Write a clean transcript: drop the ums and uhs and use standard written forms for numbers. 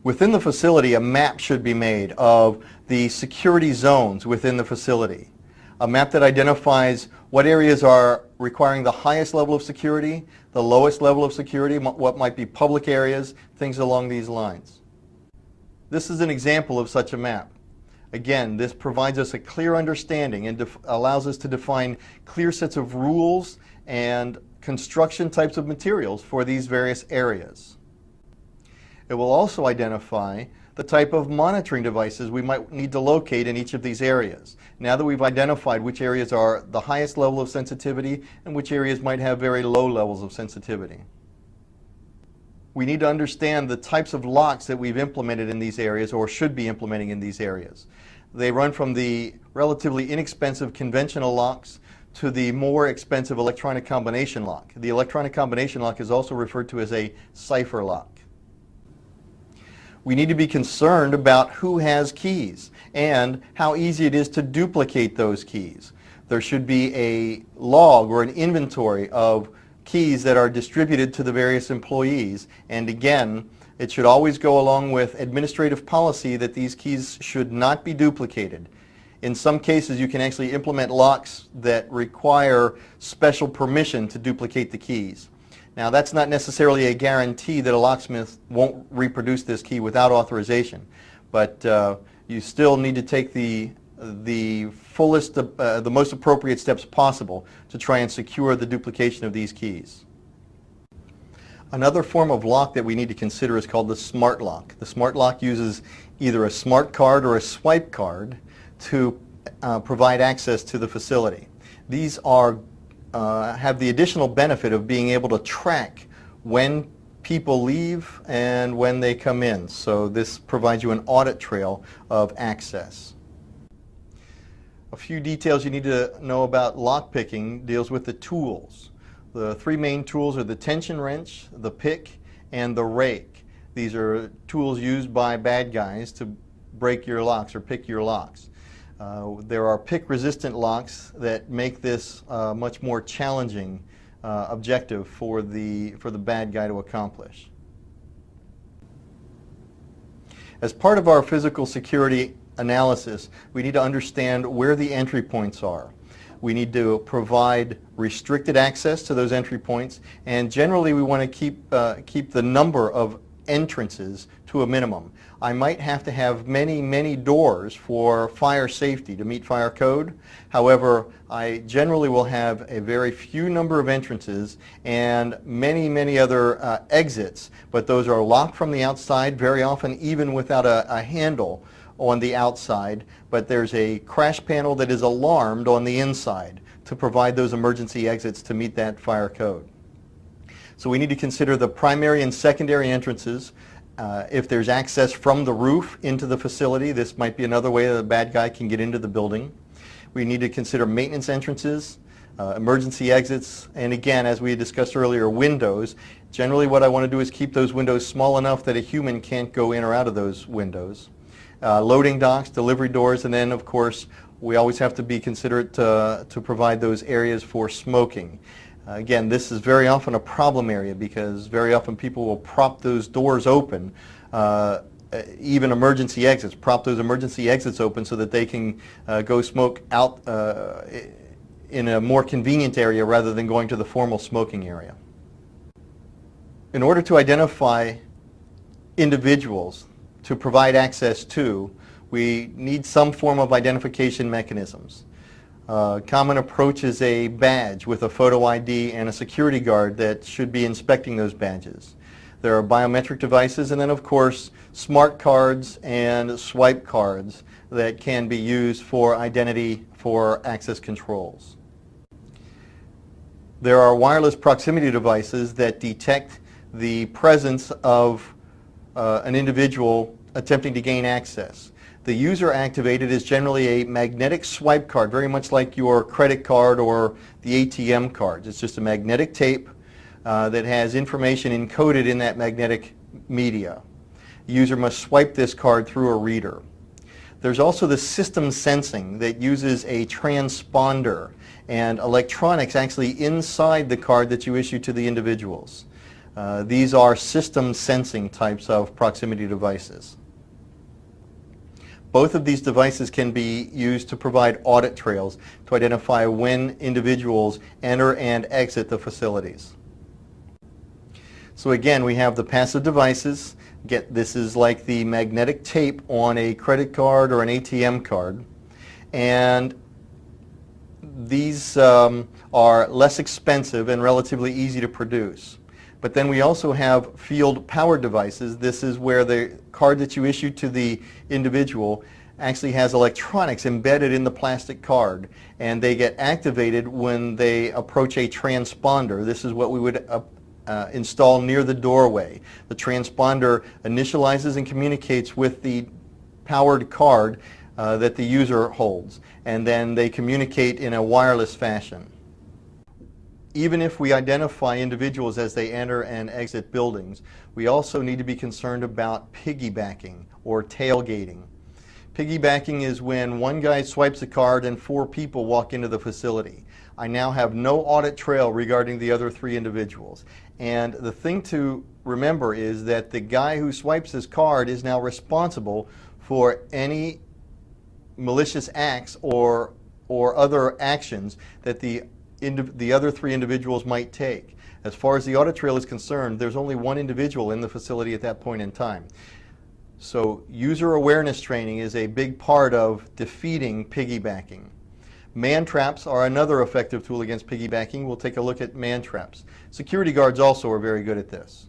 Within the facility, a map should be made of the security zones within the facility. A map that identifies what areas are requiring the highest level of security, the lowest level of security, what might be public areas, things along these lines. This is an example of such a map. Again, this provides us a clear understanding and allows us to define clear sets of rules and construction types of materials for these various areas. It will also identify the type of monitoring devices we might need to locate in each of these areas. Now that we've identified which areas are the highest level of sensitivity and which areas might have very low levels of sensitivity. We need to understand the types of locks that we've implemented in these areas or should be implementing in these areas. They run from the relatively inexpensive conventional locks to the more expensive electronic combination lock. The electronic combination lock is also referred to as a cipher lock. We need to be concerned about who has keys and how easy it is to duplicate those keys. There should be a log or an inventory of keys that are distributed to the various employees, and again, it should always go along with administrative policy that these keys should not be duplicated. In some cases, you can actually implement locks that require special permission to duplicate the keys. Now, that's not necessarily a guarantee that a locksmith won't reproduce this key without authorization, but you still need to take the fullest, the most appropriate steps possible to try and secure the duplication of these keys. Another form of lock that we need to consider is called the smart lock. The smart lock uses either a smart card or a swipe card to provide access to the facility. These are have the additional benefit of being able to track when people leave and when they come in. So this provides you an audit trail of access. A few details you need to know about lockpicking deals with the tools. The three main tools are the tension wrench, the pick, and the rake. These are tools used by bad guys to break your locks or pick your locks. There are pick-resistant locks that make this much more challenging objective for the bad guy to accomplish. As part of our physical security analysis, we need to understand where the entry points are. We need to provide restricted access to those entry points, and generally we want to keep the number of entrances to a minimum. I might have to have many doors for fire safety to meet fire code. However, I generally will have a very few number of entrances and many other exits, but those are locked from the outside, very often even without a handle on the outside, but there's a crash panel that is alarmed on the inside to provide those emergency exits to meet that fire code. So we need to consider the primary and secondary entrances. If there's access from the roof into the facility, this might be another way that a bad guy can get into the building. We need to consider maintenance entrances, emergency exits, and again, as we discussed earlier, windows. Generally what I want to do is keep those windows small enough that a human can't go in or out of those windows. Loading docks, delivery doors, and then of course we always have to be considerate to provide those areas for smoking. Again, this is very often a problem area because very often people will prop those doors open, even emergency exits, prop those emergency exits open so that they can go smoke out in a more convenient area rather than going to the formal smoking area. In order to identify individuals to provide access to, we need some form of identification mechanisms. Common approach is a badge with a photo ID and a security guard that should be inspecting those badges. There are biometric devices and then of course smart cards and swipe cards that can be used for identity for access controls. There are wireless proximity devices that detect the presence of an individual attempting to gain access. The user activated is generally a magnetic swipe card, very much like your credit card or the ATM cards. It's just a magnetic tape that has information encoded in that magnetic media. The user must swipe this card through a reader. There's also the system sensing that uses a transponder and electronics actually inside the card that you issue to the individuals. These are system sensing types of proximity devices. Both of these devices can be used to provide audit trails to identify when individuals enter and exit the facilities. So again, we have the passive devices. This is like the magnetic tape on a credit card or an ATM card. And these are less expensive and relatively easy to produce. But then we also have field power devices. This is where the card that you issue to the individual actually has electronics embedded in the plastic card, and they get activated when they approach a transponder. This is what we would install near the doorway. The transponder initializes and communicates with the powered card that the user holds, and then they communicate in a wireless fashion. Even if we identify individuals as they enter and exit buildings, we also need to be concerned about piggybacking or tailgating. Piggybacking is when one guy swipes a card and 4 people walk into the facility. I now have no audit trail regarding the other 3 individuals. And the thing to remember is that the guy who swipes his card is now responsible for any malicious acts or other actions that the other 3 individuals might take. As far as the audit trail is concerned, there's only one individual in the facility at that point in time. So user awareness training is a big part of defeating piggybacking. Man traps are another effective tool against piggybacking. We'll take a look at man traps. Security guards also are very good at this.